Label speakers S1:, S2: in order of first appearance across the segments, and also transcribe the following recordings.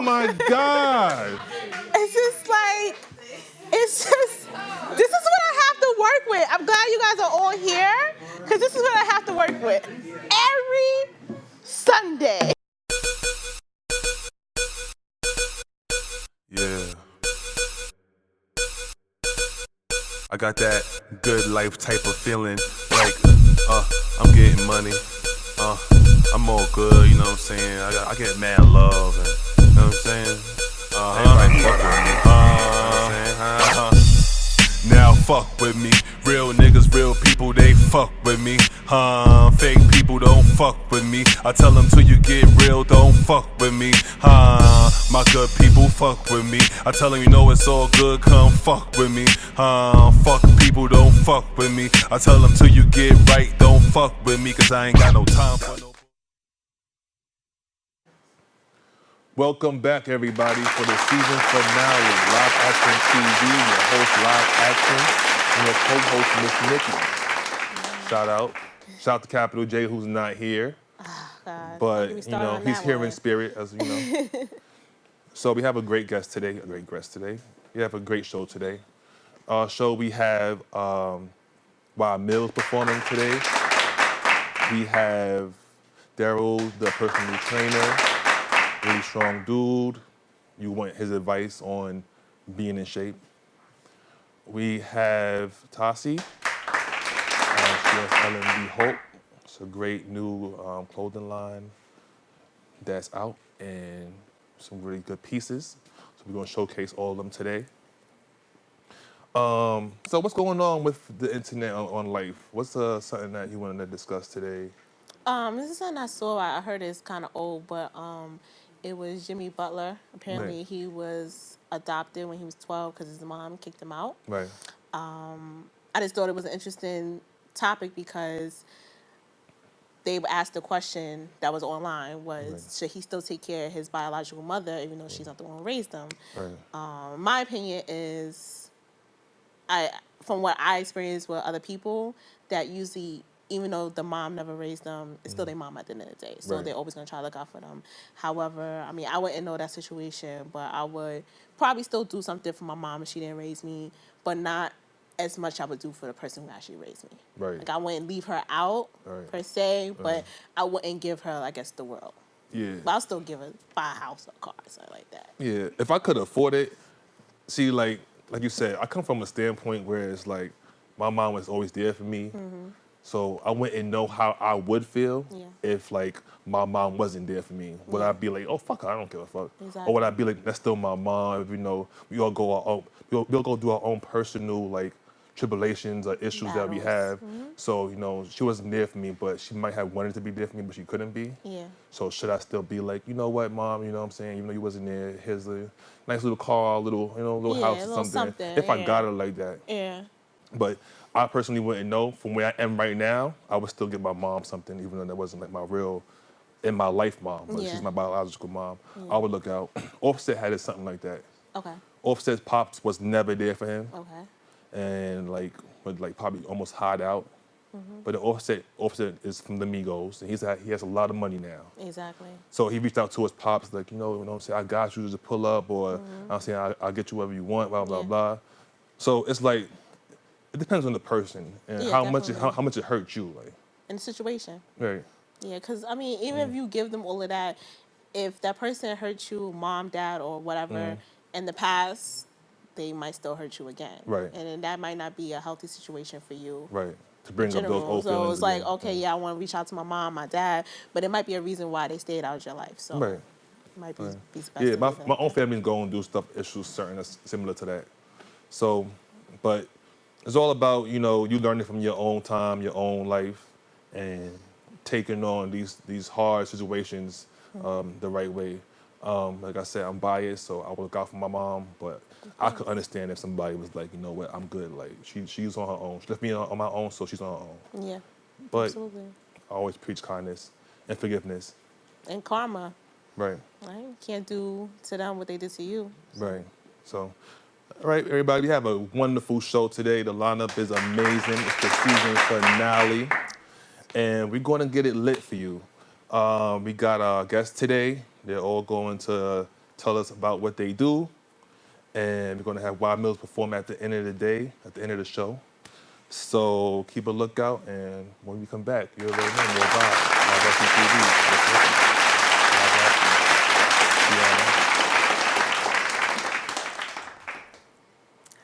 S1: my God.
S2: It's just like, this is what I have to work with. I'm glad you guys are all here, because this is what I have to work with every Sunday.
S1: Yeah. I got that good life type of feeling, like, I'm getting money, I'm all good, you know what I'm saying? I get mad love, and, you know what I'm saying? Everybody fuck with me, you know what I'm saying? Now fuck with me, real niggas, real people, they fuck with me, fake people don't fuck with me. I tell them till you get real, don't fuck with me, my good people fuck with me. I tell them, you know it's all good, come fuck with me, fuck people, don't fuck with me. I tell them till you get right, don't fuck with me, cause I ain't got no time for no. Welcome back, everybody, for the season finale, LIVEACTION TV. Your host, LIVEACTION, and your co-host, Miss Nikki. Shout out to Capital J, who's not here, but you know he's here in spirit, as you know. So we have a great guest today. We have a great show today. Our show, we have Y Millz performing today. We have Daryl, the personal trainer. Really strong dude. You want his advice on being in shape. We have Tasi. She has L&B Hope. It's a great new clothing line that's out and some really good pieces. So we're gonna showcase all of them today. So what's going on with the internet on life? What's something that you wanted to discuss today?
S2: This is something I saw. I heard it's kind of old, but it was Jimmy Butler. Apparently,
S1: Right.
S2: he was adopted when he was 12 because his mom kicked him out.
S1: Right.
S2: I just thought it was an interesting topic because they asked the question that was online was,
S1: Right.
S2: should he still take care of his biological mother even though she's not the one who raised him?
S1: Right.
S2: My opinion is, from what I experienced with other people, that usually, even though the mom never raised them, it's still their mom at the end of the day. So
S1: Right.
S2: they're always going to try to look out for them. However, I mean, I wouldn't know that situation, but I would probably still do something for my mom if she didn't raise me, but not as much I would do for the person who actually raised me.
S1: Right.
S2: Like, I wouldn't leave her out,
S1: Right.
S2: per se, but I wouldn't give her, I guess, the world.
S1: Yeah.
S2: But I'll still give her, buy a house or a car, something like that.
S1: Yeah. If I could afford it, see, like you said, I come from a standpoint where it's like my mom was always there for me. So I wouldn't know how I would feel if like my mom wasn't there for me. Would I be like, oh fuck her, I don't give a fuck?
S2: Exactly.
S1: Or would I be like, that's still my mom? You know, we all go we'll go through our own personal like tribulations or issues that we have. So you know, she wasn't there for me, but she might have wanted to be there for me, but she couldn't be.
S2: Yeah.
S1: So should I still be like, you know what, mom? You know what I'm saying? Even though you wasn't there, here's a nice little car, little house or something. If I got her like that.
S2: Yeah.
S1: But I personally wouldn't know. From where I am right now, I would still give my mom something, even though that wasn't like my real, in my life mom. But she's my biological mom. I would look out. Offset had something like that.
S2: Okay.
S1: Offset's pops was never there for him,
S2: Okay.
S1: and would probably almost hide out. But the Offset is from the Migos, and he has a lot of money now.
S2: Exactly.
S1: So he reached out to his pops, like, you know what I'm saying, I got you to pull up, or I'm saying I'll get you whatever you want, blah blah blah. So it's like, it depends on the person and how much it hurts you, like.
S2: In the situation.
S1: Right.
S2: Yeah, because, I mean, even if you give them all of that, if that person hurt you, mom, dad, or whatever, in the past, they might still hurt you again.
S1: Right.
S2: And then that might not be a healthy situation for you.
S1: Right. To bring up those old feelings.
S2: So it's like,
S1: again.
S2: okay, I want to reach out to my mom, my dad, but it might be a reason why they stayed out of your life. So
S1: Right.
S2: it might be best.
S1: Yeah, my own family's going through stuff, issues certain that's similar to that. So, but it's all about, you know, you learning from your own time, your own life, and taking on these hard situations the right way. Like I said, I'm biased, so I would look out for my mom, but I could understand if somebody was like, you know what, I'm good. Like, she's on her own. She left me on my own, so she's on her own.
S2: Yeah,
S1: but
S2: absolutely.
S1: I always preach kindness and forgiveness.
S2: And karma.
S1: Right.
S2: Right? You can't do to them what they did to you.
S1: Right. So, all right, everybody, we have a wonderful show today. The lineup is amazing. It's the season finale, and we're going to get it lit for you. We got our guests today. They're all going to tell us about what they do. And we're going to have Y Millz perform at the end of the day, at the end of the show. So keep a lookout, and when we come back, you'll let know more about LiveAction TV.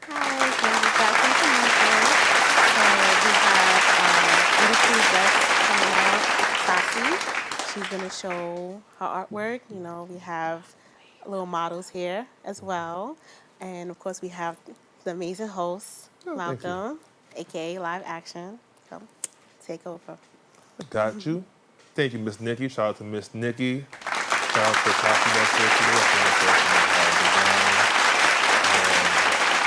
S2: Hi, we're back from commercial. So we have beautiful guest coming out, Tasi. She's gonna show her artwork. You know, we have little models here as well, and of course we have the amazing host,
S1: thank you.
S2: Malcolm, aka Live Action. Come take over.
S1: Got you. Thank you, Miss Nikki. Shout out to Miss Nikki. Shout out to Tasi that's here today.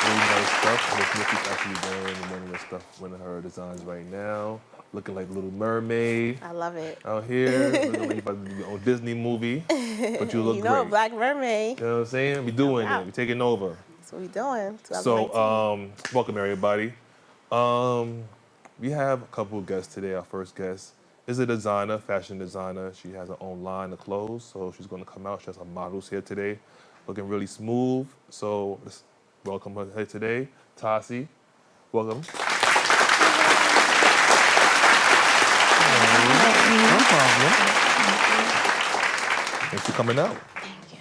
S1: Really nice stuff. Miss Nikki's actually wearing one of the stuff, one of her designs right now. Looking like Little Mermaid
S2: I love it.
S1: out here. Looking like you about to do your own Disney movie. But you look
S2: You know,
S1: great.
S2: Black Mermaid.
S1: You know what I'm saying? We doing
S2: Wow.
S1: it. We taking over.
S2: That's what we doing.
S1: So, welcome everybody. We have a couple of guests today. Our first guest is a designer, fashion designer. She has her own line of clothes, so she's going to come out. She has her models here today, looking really smooth. So let's welcome her here today, Tasi. Welcome. No problem. Thanks for coming out.
S3: Thank you.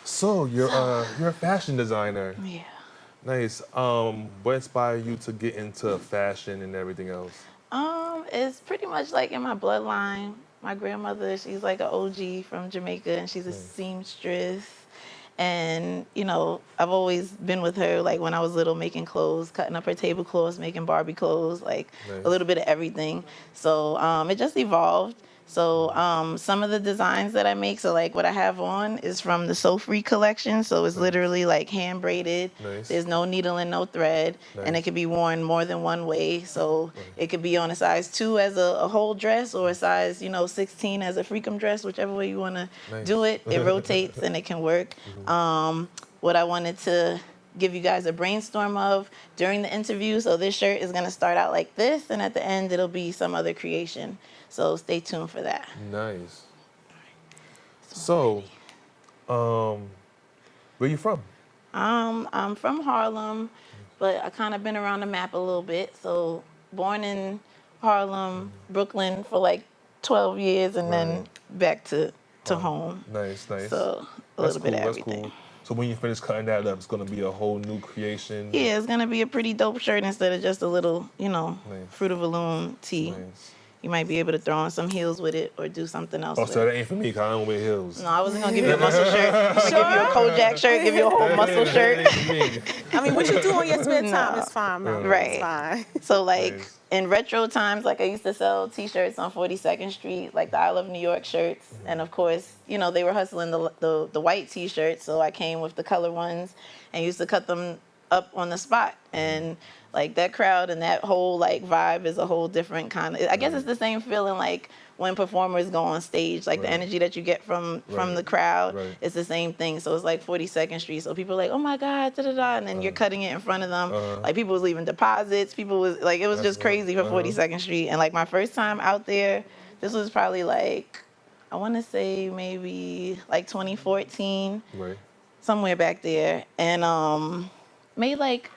S1: So you're a fashion designer.
S3: Yeah.
S1: Nice. What inspired you to get into fashion and everything else?
S3: It's pretty much like in my bloodline. My grandmother, she's like an OG from Jamaica, and she's a seamstress. And, you know, I've always been with her, like when I was little, making clothes, cutting up her tablecloths, making Barbie clothes, like
S1: Nice.
S3: a little bit of everything. So it just evolved. So some of the designs that I make, so like what I have on is from the So Free collection. So it's literally like hand braided.
S1: Nice.
S3: There's no needle and no thread. And
S1: Nice.
S3: it can be worn more than one way. So it could be on a size 2 as a whole dress, or a size, 16 as a freakum dress, whichever way you want to
S1: Nice.
S3: do it. It rotates and it can work. What I wanted to give you guys a brainstorm of during the interview. So this shirt is going to start out like this, and at the end it'll be some other creation. So stay tuned for that.
S1: Nice. So, where you from?
S3: I'm from Harlem, but I kind of been around the map a little bit. So born in Harlem, Brooklyn for like 12 years, and then back to home.
S1: Nice, nice.
S3: So a little bit of everything.
S1: Cool. So when you finish cutting that up, it's gonna be a whole new creation.
S3: Yeah, it's gonna be a pretty dope shirt instead of just a little,
S1: Nice.
S3: Fruit of a Loom tee.
S1: Nice.
S3: You might be able to throw on some heels with it or do something else
S1: Oh,
S3: with
S1: so
S3: it.
S1: that ain't for me, because I don't wear heels.
S3: No, I wasn't gonna give you a muscle shirt. I'm gonna give you a Kojak shirt, give you a whole muscle
S1: That
S3: shirt.
S1: ain't for me.
S2: I mean, what you do on your spare time is fine, man.
S3: Right.
S2: It's fine.
S3: So like
S1: Nice.
S3: in retro times, like I used to sell T-shirts on 42nd Street, like the I Love New York shirts, and of course, they were hustling the white T-shirts, so I came with the color ones and used to cut them up on the spot. And like that crowd and that whole like vibe is a whole different kind of. I guess it's the same feeling like when performers go on stage, like the energy that you get from the crowd.
S1: Right.
S3: It's the same thing. So it's like 42nd Street. So people are like, oh my God, da da da, and then you're cutting it in front of them. Like people was leaving deposits. People was like, it was just crazy for 42nd Street. And like my first time out there, this was probably like, I want to say maybe like 2014,
S1: Right.
S3: somewhere back there, and made like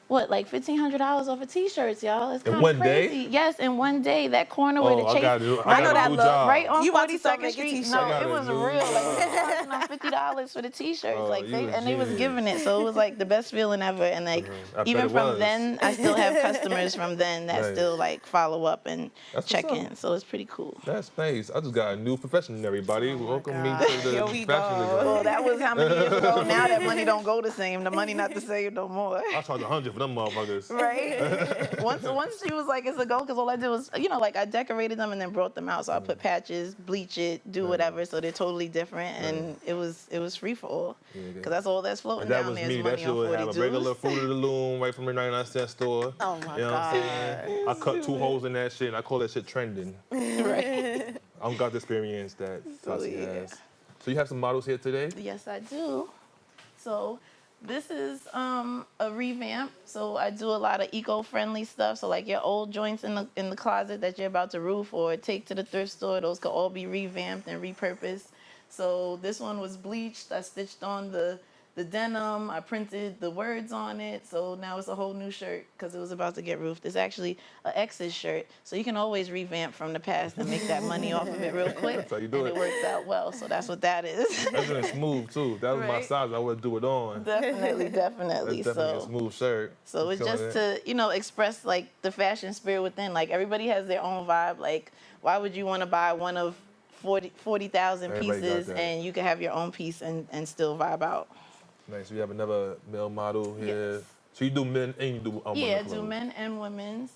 S3: $1,500 off of T-shirts, y'all. It's
S1: In
S3: kind
S1: one
S3: of crazy.
S1: day?
S3: Yes, in one day. That corner where the
S1: Oh, I
S3: Chase.
S1: got it.
S2: I know that
S1: new
S2: look.
S1: job.
S3: Right on
S2: You about to start
S3: 42nd
S2: making
S3: Street.
S2: T-shirts.
S3: No,
S1: I got
S3: it
S1: a
S3: was
S1: new
S3: real. Like,
S1: job.
S3: they were charging them $50 for the T-shirts.
S1: Oh,
S3: Like,
S1: you a
S3: and they was
S1: genius.
S3: giving it. So it was like the best feeling ever. And like,
S1: I bet
S3: even
S1: it
S3: from
S1: was.
S3: then, I still have customers from then that
S1: Nice.
S3: still like follow up and
S1: That's
S3: check
S1: what's up.
S3: in. So it's pretty cool.
S1: That's nice. I just got a new profession, everybody. Welcome me
S2: God.
S1: to the
S2: Here we
S1: fashion
S2: go.
S1: design.
S3: Well, that was how many years ago. Now that money don't go the same. The money not the same no more.
S1: I charge $100 for them motherfuckers.
S3: Right. Once she was like, it's a go, because all I did was, like I decorated them and then brought them out. So I put patches, bleach it, do whatever. So they're totally different, and it was free for all. Because that's all that's floating
S1: And that
S3: down
S1: was
S3: there
S1: me.
S3: is
S1: That
S3: money
S1: shit
S3: on
S1: would have a
S3: 42.
S1: regular Fruit of the Loom right from the 99-cent store.
S2: Oh my
S1: You know what I'm
S2: God.
S1: saying? I cut 2 holes in that shit, and I call that shit trending.
S3: Right.
S1: I don't got the experience that Tasi
S3: yeah.
S1: has. So you have some models here today?
S3: Yes, I do. So this is a revamp. So I do a lot of eco-friendly stuff. So like your old joints in the closet that you're about to roof or take to the thrift store, those could all be revamped and repurposed. So this one was bleached. I stitched on the denim. I printed the words on it. So now it's a whole new shirt because it was about to get roofed. It's actually an ex's shirt. So you can always revamp from the past and make that money off of it real quick.
S1: That's how you do
S3: and
S1: it.
S3: it works out well. So that's what that is.
S1: That's really smooth too. If that was my
S3: Right.
S1: size, I would do it on.
S3: Definitely.
S1: That's definitely a smooth shirt.
S3: So it's just to, express like the fashion spirit within. Like everybody has their own vibe. Like why would you want to buy one of 40,000
S1: Everybody got
S3: pieces
S1: that.
S3: and you can have your own piece and still vibe out?
S1: Nice. We have another male model here.
S3: Yes.
S1: So you do men and you do
S3: Yeah,
S1: women
S3: do
S1: clothes.
S3: men and women's.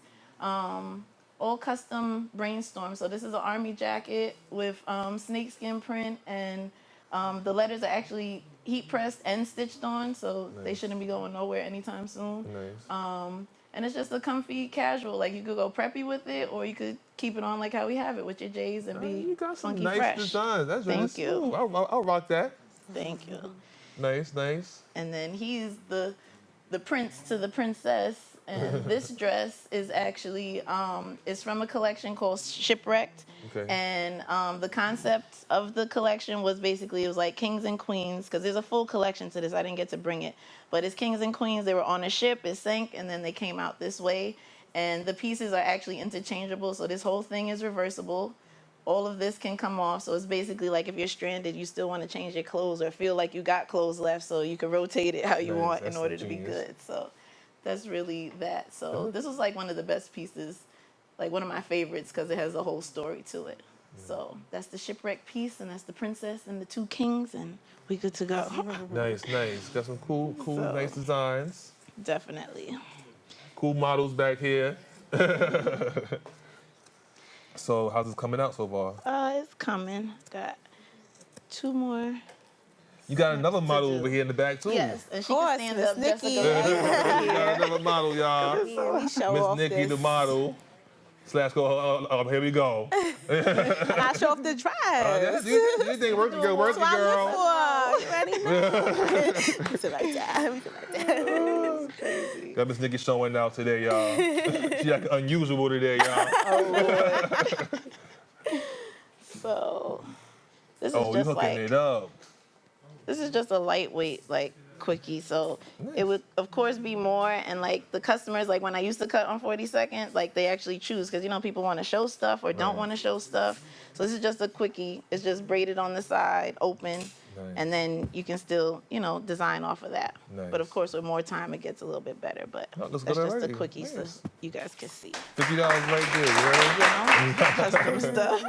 S3: All custom brainstorm. So this is an army jacket with snakeskin print, and the letters are actually heat pressed and stitched on, so they shouldn't be going nowhere anytime soon.
S1: Nice.
S3: And it's just a comfy casual. Like you could go preppy with it, or you could keep it on like how we have it with your J's and be
S1: You got some
S3: funky
S1: nice
S3: fresh.
S1: designs. That's really
S3: Thank you.
S1: smooth. I'll rock that.
S3: Thank you.
S1: Nice, nice.
S3: And then he's the prince to the princess. And this dress is actually it's from a collection called Shipwrecked.
S1: Okay.
S3: And the concept of the collection was basically, it was like kings and queens, because there's a full collection to this. I didn't get to bring it. But it's kings and queens. They were on a ship, it sank, and then they came out this way. And the pieces are actually interchangeable. So this whole thing is reversible. All of this can come off. So it's basically like if you're stranded, you still want to change your clothes or feel like you got clothes left, so you can rotate it how you
S1: Nice.
S3: want
S1: That's
S3: in order to be
S1: ingenious.
S3: good. So that's really that. So this was like one of the best pieces, like one of my favorites, because it has a whole story to it. So that's the shipwreck piece, and that's the princess and the two kings, and we good to go.
S1: Nice, nice. Got some cool,
S3: So-
S1: nice designs.
S3: Definitely.
S1: Cool models back here. So how's this coming out so far?
S3: It's coming. Got two more.
S1: You got another model
S3: do.
S1: over here in the back too.
S3: Yes, and she
S2: course,
S3: can stand
S2: Miss
S3: up just
S2: Nikki.
S3: like
S1: You got another model, y'all.
S2: Yeah, we show
S1: Miss
S2: off
S1: Nikki,
S2: this.
S1: the model. Slash go. Here we go.
S2: And I show off the dress.
S1: Yes, you think work the girl, work the
S2: That's what
S1: girl.
S2: I live for. You already know. We sit like that. We sit like that.
S1: Got Miss Nikki showing out today, y'all. She like unusual today, y'all.
S3: So this is
S1: Oh, you
S3: just
S1: hooking
S3: like
S1: it up.
S3: this is just a lightweight like quickie. So it would of course be more, and like the customers, like when I used to cut on 42nd, like they actually choose, because people want to show stuff or don't
S1: Right.
S3: want to show stuff. So this is just a quickie. It's just braided on the side, open.
S1: Nice.
S3: And then you can still, design off of that.
S1: Nice.
S3: But of course, with more time, it gets a little bit better. But
S1: Oh, looks
S3: that's
S1: good
S3: just
S1: already.
S3: a quickie, so
S1: Nice.
S3: you guys can see.
S1: $50 right there. You heard?
S3: Custom stuff.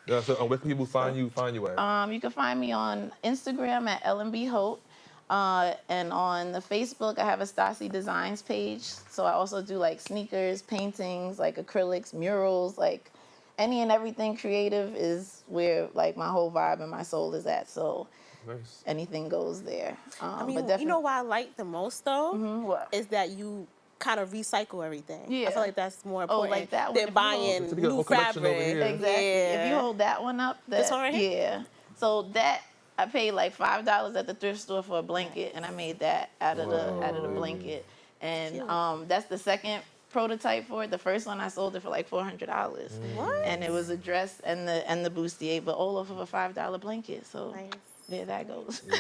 S1: Yeah, so where can people find you at?
S3: You can find me on Instagram at LMB Hope. And on the Facebook, I have a Tasi Designs page. So I also do like sneakers, paintings, like acrylics, murals, like any and everything creative is where like my whole vibe and my soul is at. So
S1: Nice.
S3: anything goes there.
S2: I
S3: But
S2: mean,
S3: definitely,
S2: you know what I like the most though?
S3: what?
S2: Is that you kind of recycle everything.
S3: Yeah.
S2: I feel like that's more important
S3: like that one,
S2: than
S3: if you
S2: buying
S1: hold- So we got a
S2: new
S1: whole collection over
S2: fabric.
S1: here.
S3: Exactly.
S2: Yeah.
S3: If you hold that one up,
S2: This one right here?
S3: Yeah. So that I paid like $5 at the thrift store for a blanket, and I made that out of the blanket. And that's the second prototype for it. The first one I sold it for like $400.
S2: What?
S3: And it was a dress and the bustier, but all off of a $5 blanket. So
S2: Nice.
S3: there that goes.
S1: Yeah,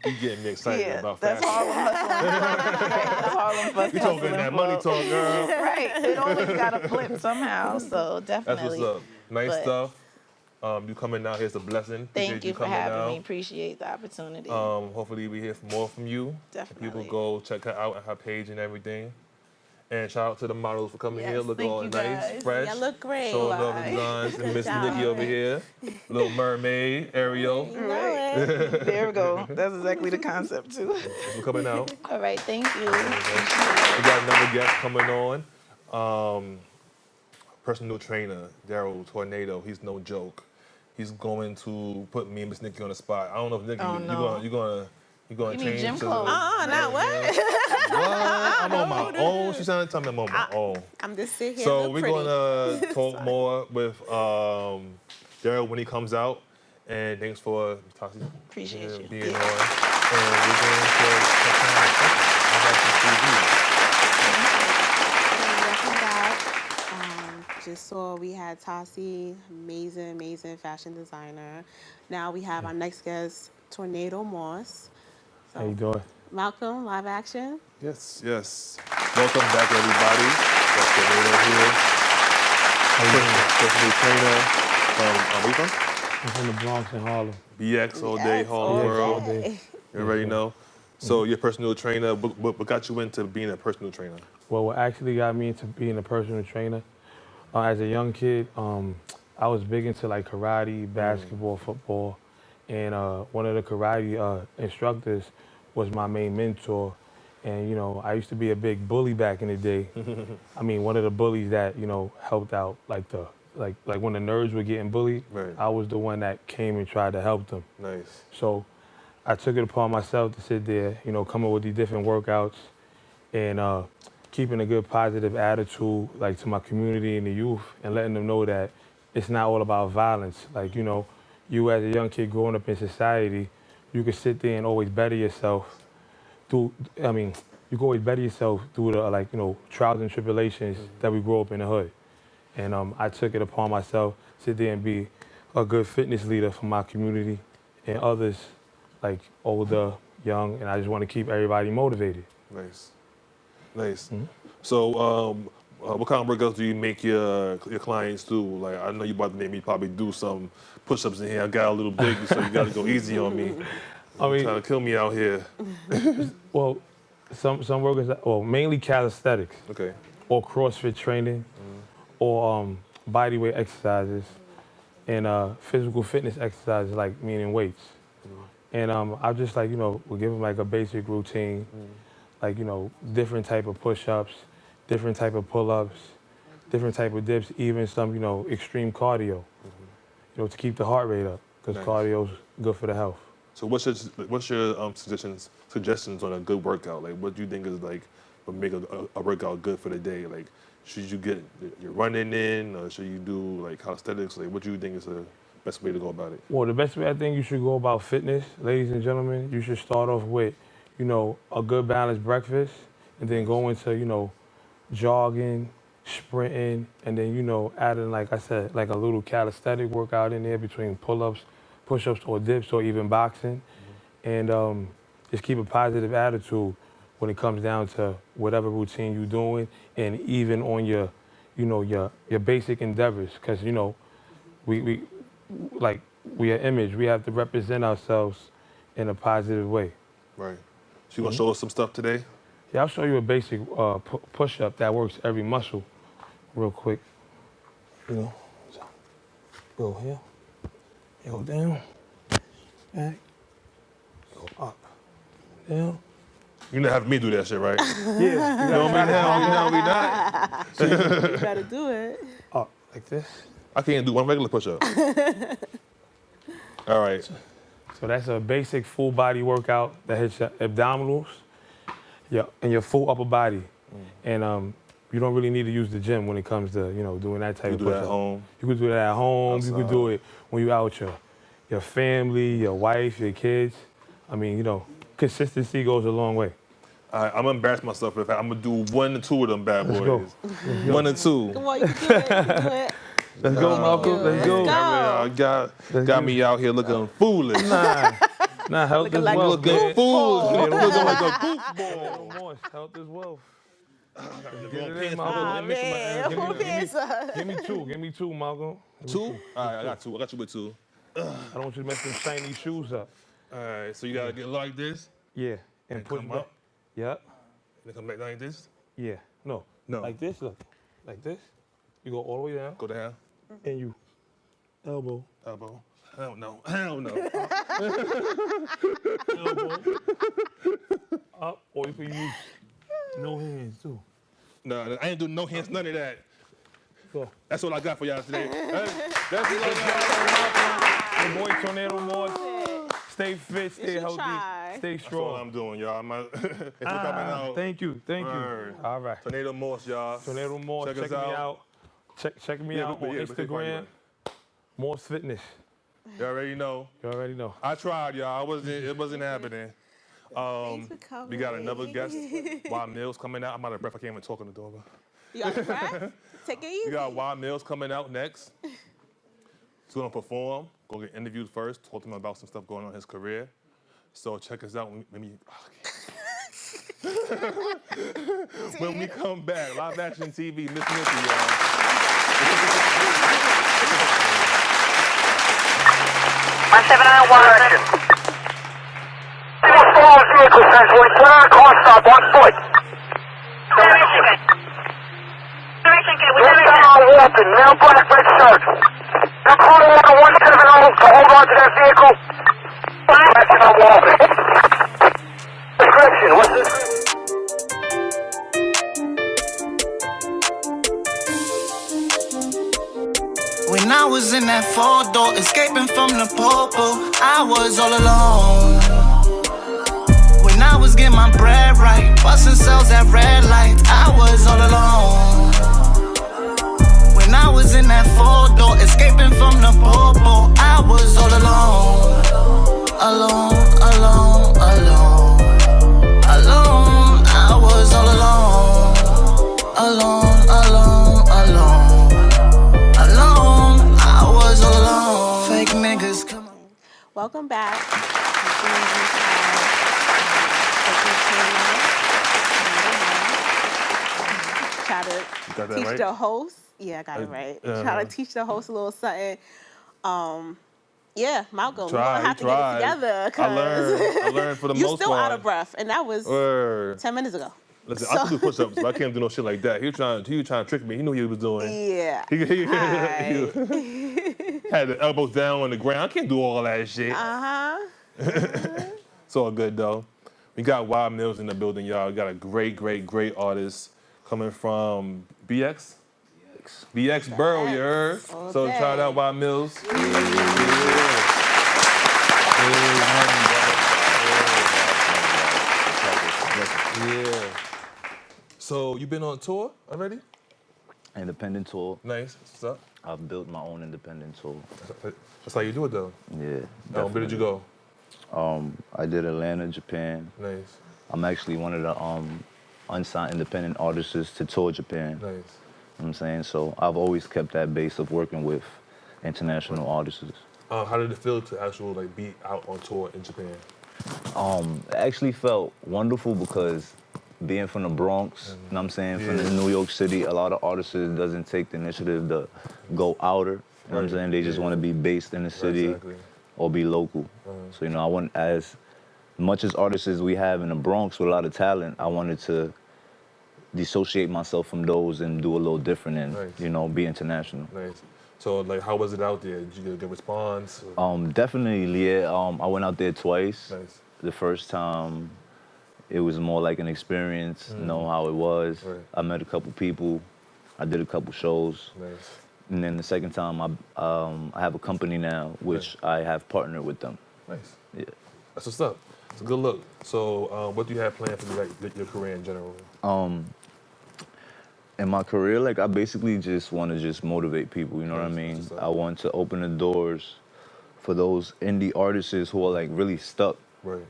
S1: you getting me excited about
S3: that's
S1: fashion.
S3: Harlem hustling. Right, that's Harlem
S1: You talking that money
S3: for-
S1: talk, girl.
S3: Right. It always got to flip somehow. So
S1: That's
S3: definitely.
S1: what's up. Nice
S3: But-
S1: stuff. You coming out here is a blessing.
S3: Thank
S1: Appreciate
S3: you for
S1: coming
S3: having
S1: out.
S3: me. Appreciate the opportunity.
S1: Hopefully we hear more from you.
S3: Definitely.
S1: People go check her out on her page and everything. And shout out to the models for coming
S3: Yes,
S1: here, looking
S3: thank
S1: all
S3: you
S1: nice,
S3: guys.
S1: fresh.
S2: Y'all look great.
S1: Showing off the
S3: Bye.
S1: designs. And Miss
S2: job.
S1: Nikki over here, Little Mermaid, Ariel.
S2: You know it.
S3: There we go. That's exactly the concept too.
S1: Thanks for coming out.
S3: All right, thank you.
S1: We got another guest coming on. Personal trainer, Daryl Tornado. He's no joke. He's going to put me and Miss Nikki on the spot. I don't know if Nikki,
S3: Oh, no.
S1: you're gonna
S3: You need
S1: change
S3: gym
S1: to
S3: clothes.
S2: Not what?
S1: What? I'm on my own. She's trying to tell me I'm on my own.
S2: I'm just sitting here.
S1: So
S2: look
S1: we're
S2: pretty.
S1: gonna talk more with Daryl when he comes out. And thanks for Tasi
S3: Appreciate you.
S1: being
S3: Yeah.
S1: on. And we're going to check out LIVEACTION TV.
S2: Welcome back. just saw, we had Tasi, amazing fashion designer. Now we have our next guest, Tornado Moss.
S4: How you doing?
S2: Malcolm, live action.
S1: Yes. Welcome back, everybody. That's Tornado here. Personal trainer from, where you from?
S4: I'm from the Bronx in Harlem.
S1: BX all day, Harlem World. You already know. So you're a personal trainer. What got you into being a personal trainer?
S4: Well, what actually got me into being a personal trainer, as a young kid, I was big into like karate, basketball, football, and one of the karate instructors was my main mentor. And, you know, I used to be a big bully back in the day. I mean, one of the bullies that, you know, helped out, like when the nerds were getting bullied,
S1: Right.
S4: I was the one that came and tried to help them.
S1: Nice.
S4: So I took it upon myself to sit there, you know, come up with these different workouts and keeping a good positive attitude, like to my community and the youth, and letting them know that it's not all about violence. Like, you know, you as a young kid growing up in society, you can sit there and always better yourself you can always better yourself through the, like, you know, trials and tribulations that we grow up in the hood. And I took it upon myself to sit there and be a good fitness leader for my community and others, like older, young, and I just want to keep everybody motivated.
S1: Nice. So what kind of workouts do you make your clients do? Like, I know you about to make me probably do some push-ups in here. I got a little big, so you got to go easy on me.
S4: I mean,
S1: Trying to kill me out here.
S4: well, some workouts, well, mainly calisthenics.
S1: Okay.
S4: Or CrossFit training, or bodyweight exercises, and physical fitness exercises, like meaning weights. And I just, like, you know, we'll give them like a basic routine, like, you know, different type of push-ups, different type of pull-ups, different type of dips, even some, you know, extreme cardio, you know, to keep the heart rate up, because
S1: Nice.
S4: cardio's good for the health.
S1: So what's your suggestions on a good workout? Like, what do you think is like would make a workout good for the day? Like, should you get your running in, or should you do like calisthenics? Like, what do you think is the best way to go about it?
S4: Well, the best way I think you should go about fitness, ladies and gentlemen, you should start off with, you know, a good balanced breakfast, and then go into, you know, jogging, sprinting, and then, you know, adding, like I said, like a little calisthenic workout in there between pull-ups, push-ups, or dips, or even boxing. And just keep a positive attitude when it comes down to whatever routine you're doing, and even on your, you know, your basic endeavors, because, you know, we are image. We have to represent ourselves in a positive way.
S1: Right. So you gonna show us some stuff today?
S4: Yeah, I'll show you a basic push-up that works every muscle real quick. You know, so go here, go down, back, go up, down.
S1: You're not having me do that shit, right?
S4: Yeah,
S1: You know what I mean? No, we not.
S2: You gotta do it.
S4: up like this.
S1: I can't do one regular push-up. All right.
S4: So that's a basic full body workout that hits your abdominals, and your full upper body. And you don't really need to use the gym when it comes to, you know, doing that type
S1: You
S4: of
S1: do
S4: push-up.
S1: that at home.
S4: You could do that at home.
S1: Outside.
S4: You could do it when you're out with your family, your wife, your kids. I mean, you know, consistency goes a long way.
S1: I'm gonna embarrass myself if I'm gonna do 1 or 2 of them bad boys.
S4: Let's go.
S1: 1 or 2.
S2: Come on, you can do it. You can do it.
S4: Let's go, Malcolm. Let's go.
S1: Got me out here looking foolish.
S4: Nah, health
S2: Looking
S4: is
S2: like a
S4: wealth.
S1: Looking
S4: man.
S1: foolish.
S4: Yeah,
S1: Looking like a goofball.
S4: Moss, health is wealth.
S1: Get it in,
S4: Malcolm.
S2: Ah,
S4: Let me-
S2: man, who cares?
S4: Give me two, Malcolm.
S1: 2? All right, I got 2. I got you with 2.
S4: I don't want you to mess them shiny shoes up.
S1: All right, so you gotta get like this,
S4: Yeah, and push
S1: come
S4: back.
S1: up,
S4: Yep.
S1: then come back like this.
S4: Yeah. No.
S1: No.
S4: Like this. Look. Like this. You go all the way down,
S1: Go down,
S4: and you elbow.
S1: elbow. Hell no. Hell no.
S4: Elbow. Up. Or you can use no hands too.
S1: No, I ain't doing no hands, none of that.
S4: Go.
S1: That's all I got for y'all today. That's all I got.
S4: Your boy Tornado Moss. Stay fit, stay
S2: should
S4: healthy,
S2: try.
S4: stay
S1: That's all
S4: strong.
S1: I'm doing, y'all. It's coming out.
S4: Thank you.
S1: Word.
S4: All right.
S1: Tornado Moss, y'all.
S4: Tornado Moss,
S1: Check
S4: check
S1: us
S4: me
S1: out.
S4: out. Check me out on Instagram. Moss Fitness.
S1: You already know.
S4: You already know.
S1: I tried, y'all. It wasn't happening.
S2: Thanks for coming.
S1: We got another guest, Y Millz, coming out. I'm out of breath. I can't even talk on the dog.
S2: You out of breath? Take it easy.
S1: We got Y Millz coming out next. He's gonna perform, gonna get interviewed first, talk to him about some stuff going on in his career. So check us out when we come back. Live Action TV, Miss Nikki, y'all.
S5: 179 vehicle, 1044, car stop on foot. Walking, male black red shirt. Now call order 170 to hold on to that vehicle. Action on walking. Description, what's this?
S6: When I was in that four-door, escaping from the popo, I was all alone. When I was getting my bread right, busting cells at red lights, I was all alone. When I was in that four-door, escaping from the popo, I was all alone. Alone, alone, alone. Alone, I was all alone. Alone, alone, alone. Alone, I was all alone. Fake niggas, come on.
S2: Welcome back. Try to teach
S1: right?
S2: the host. Yeah, I got it right. Try to teach the host a little something. Yeah, Malcolm, we're gonna have to get it together.
S1: I learned for the most part.
S2: You still out of breath, and that was 10 minutes ago.
S1: Listen, I can do push-ups, but I can't do no shit like that. He was trying to trick me. He knew what he was doing.
S2: Yeah.
S1: He had the elbows down on the ground. I can't do all that shit. It's all good though. We got Y Millz in the building, y'all. We got a great, great, great artist coming from BX. BX Borough, you heard?
S2: Okay.
S1: So shout out Y Millz. Yeah. So you been on tour already?
S7: Independent tour.
S1: Nice. What's up?
S7: I've built my own independent tour.
S1: That's how you do it though.
S7: Yeah.
S1: Where did you go?
S7: I did Atlanta, Japan.
S1: Nice.
S7: I'm actually one of the unsigned independent artists to tour Japan.
S1: Nice.
S7: You know what I'm saying? So I've always kept that base of working with international artists.
S1: How did it feel to actually be out on tour in Japan?
S7: It actually felt wonderful because being from the Bronx, you know what I'm saying, from New York City, a lot of artists doesn't take the initiative to go outer. You know what I'm saying? They just want to be based in the city or be local. So, you know, I want, as much as artists as we have in the Bronx with a lot of talent, I wanted to dissociate myself from those and do a little different and, you know, be international.
S1: Nice. So, how was it out there? Did you get a good response?
S7: Definitely, yeah. I went out there twice.
S1: Nice.
S7: The first time, it was more like an experience, know how it was.
S1: Right.
S7: I met a couple people. I did a couple shows.
S1: Nice.
S7: And then the second time, I have a company now, which I have partnered with them.
S1: Nice.
S7: Yeah.
S1: That's what's up. It's a good look. So, what do you have planned for your career in general?
S7: In my career, I basically just want to motivate people, you know what I mean? I want to open the doors for those indie artists who are really stuck.
S1: Right.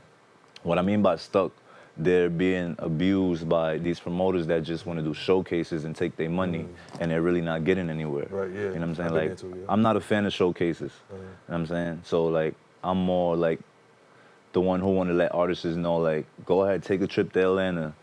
S7: What I mean by stuck, they're being abused by these promoters that just want to do showcases and take their money, and they're really not getting anywhere.
S1: Right, yeah.
S7: You know what I'm saying? I'm not a fan of showcases. You know what I'm saying? So I'm more the one who want to let artists know, go ahead, take a trip to Atlanta.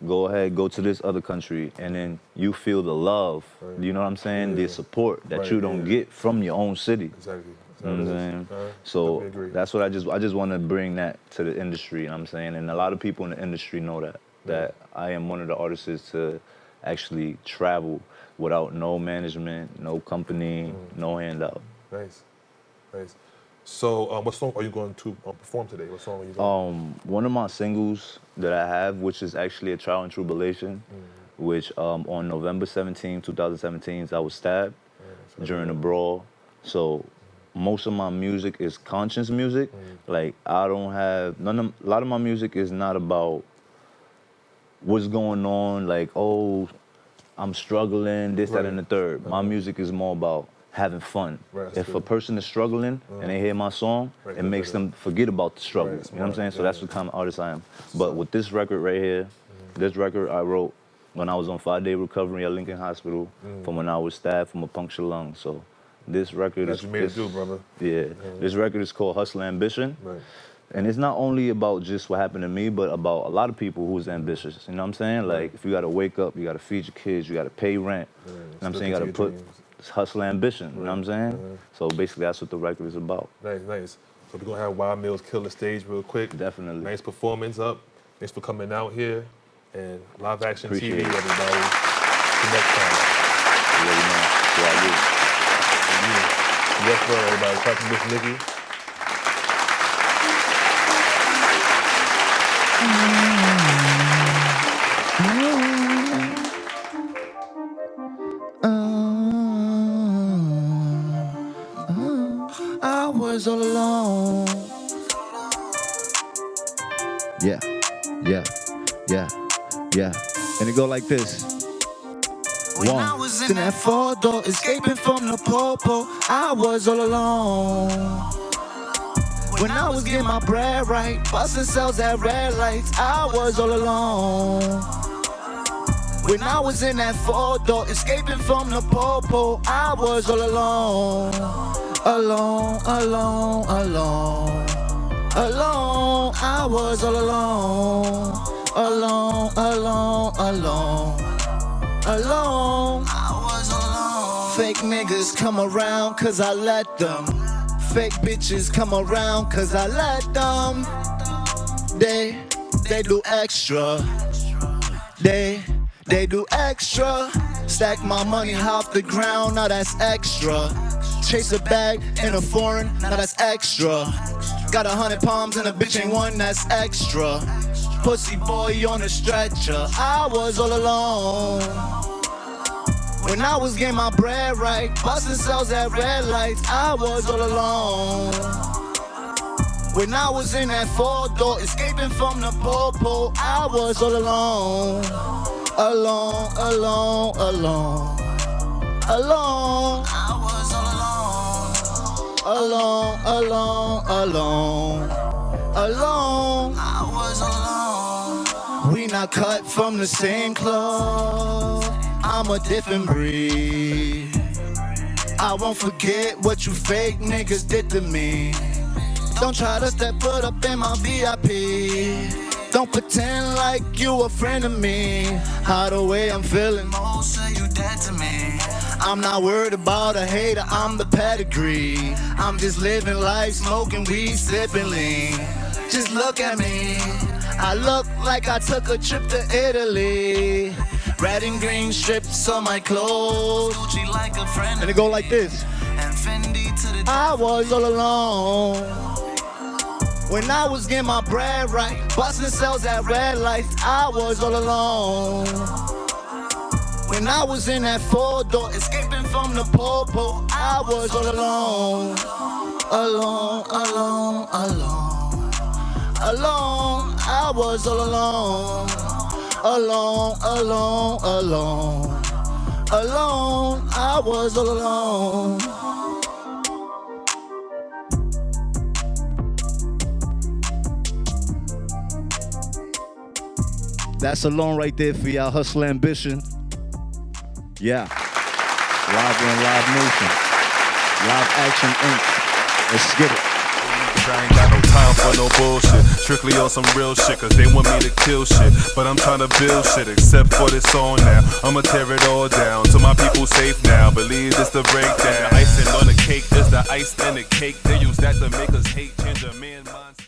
S7: Go ahead, go to this other country, and then you feel the love, you know what I'm saying? The support that you don't get from your own city.
S1: Exactly.
S7: You know what I'm saying? So that's what I just want to bring that to the industry, you know what I'm saying? And a lot of people in the industry know that I am one of the artists to actually travel without no management, no company, no handout.
S1: Nice. Nice. So, what song are you going to perform today? What song are you going to
S7: One of my singles that I have, which is actually a trial and tribulation, which on November 17, 2017, I was stabbed during a brawl. So most of my music is conscious music. I don't have, a lot of my music is not about what's going on, oh, I'm struggling, this, that, and the third. My music is more about having fun. If a person is struggling and they hear my song, it makes them forget about the struggle. You know what I'm saying? So that's the kind of artist I am. But with this record right here, this record I wrote when I was on 5-day recovery at Lincoln Hospital, from when I was stabbed from a punctured lung. So this record
S1: That's
S7: is...
S1: what you made it do, brother.
S7: Yeah, this record is called Hustle Ambition.
S1: Right.
S7: And it's not only about just what happened to me, but about a lot of people who's ambitious. You know what I'm saying? Like, if you gotta wake up, you gotta feed your kids, you gotta pay rent. You know what I'm saying? You gotta put hustle ambition. You know what I'm saying? So basically, that's what the record is about.
S1: Nice, nice. So we're gonna have Y Millz kill the stage real quick.
S7: Definitely.
S1: Nice performance up. Thanks for coming out here. And Live Action
S7: Appreciate
S1: TV,
S7: it.
S1: everybody. Till next time.
S7: You already know. So I do.
S1: Yes, bro, everybody. Talk to Miss Nikki.
S6: I was all alone. Yeah, yeah, yeah, yeah. And it go like this. When I was in that 4-door, escaping from the popo, I was all alone. When I was getting my bread right, busting cells at red lights, I was all alone. When I was in that 4-door, escaping from the popo, I was all alone. Alone, alone, alone. Alone, I was all alone. Alone, alone, alone. Alone, I was alone. Fake niggas come around cause I let them. Fake bitches come around cause I let them. They do extra. They do extra. Stack my money off the ground, now that's extra. Chase a bag in a foreign, now that's extra. Got 100 palms and a bitch ain't one, that's extra. Pussy boy on a stretcher, I was all alone. When I was getting my bread right, busting cells at red lights, I was all alone. When I was in that 4-door, escaping from the popo, I was all alone. Alone, alone, alone. Alone, I was all alone. Alone, alone, alone. Alone, I was alone. We not cut from the same cloth. I'm a different breed. I won't forget what you fake niggas did to me. Don't try to step foot up in my VIP. Don't pretend like you a friend of me. How the way I'm feeling, most say you dead to me. I'm not worried about a hater, I'm the pedigree. I'm just living life, smoking weed, sipping lean. Just look at me, I look like I took a trip to Italy. Red and green strips on my clothes, Gucci like a friend. And it go like this. And Fendi to the I was all alone. When I was getting my bread right, busting cells at red lights, I was all alone. When I was in that 4-door, escaping from the popo, I was all alone. Alone, alone, alone. Alone, I was all alone. Alone, alone, alone. Alone, I was all alone. That's alone right there for y'all, Hustle Ambition. Yeah. Live on Live Nation. Live Action Inc. Let's get it.
S8: I ain't got no time for no bullshit. Strictly on some real shit, cause they want me to kill shit. But I'm trying to build shit, except for this song now. I'ma tear it all down, so my people safe now. Believe this the breakdown. Icing on the cake is the ice and the cake. They use that to make us hate, change a man mind.